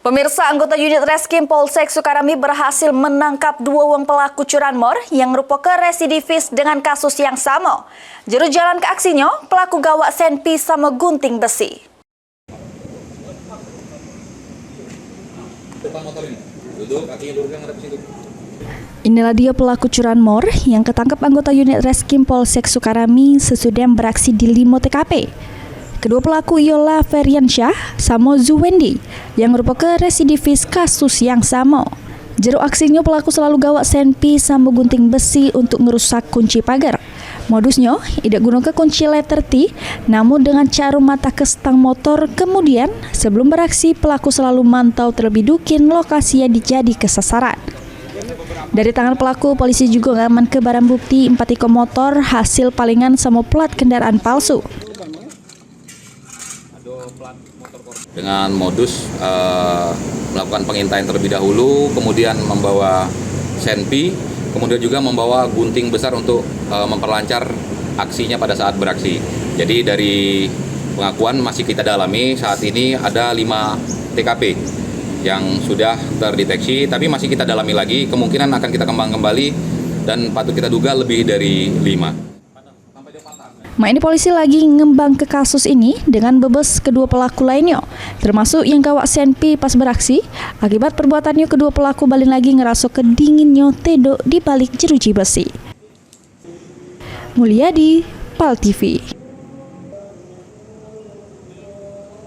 Pemirsa, anggota unit Reskrim Polsek Sukarami berhasil menangkap 2 orang pelaku curanmor yang merupakan residivis dengan kasus yang sama. Juru jalan ke aksinya, pelaku gawak senpi sama gunting besi. Inilah dia pelaku curanmor yang ketangkap anggota unit Reskrim Polsek Sukarami sesudah beraksi di 5 TKP. Kedua pelaku ialah Feriansyah sama Zuwendi yang merupakan residivis kasus yang sama. Juru aksinya pelaku selalu gawak senpi sama gunting besi untuk merusak kunci pagar. Modusnya tidak gunakan kunci letter T, namun dengan cara mata ke stang motor. Kemudian sebelum beraksi pelaku selalu mantau terlebih dahulu lokasi yang dijadi kesasaran. Dari tangan pelaku, polisi juga mengamankan barang bukti 4 ekor motor hasil palingan sama plat kendaraan palsu. Dengan modus melakukan pengintaian terlebih dahulu, kemudian membawa senpi, kemudian juga membawa gunting besar untuk memperlancar aksinya pada saat beraksi. Jadi dari pengakuan masih kita dalami, saat ini ada 5 TKP yang sudah terdeteksi, tapi masih kita dalami lagi, kemungkinan akan kita kembang kembali dan patut kita duga lebih dari 5. Ini polisi lagi ngembang ke kasus ini dengan bebas kedua pelaku lainnya, termasuk yang gawak senpi pas beraksi. Akibat perbuatannya, kedua pelaku balik lagi ngerasa kedinginnya tedo di balik jeruji besi. Mulyadi, PAL TV.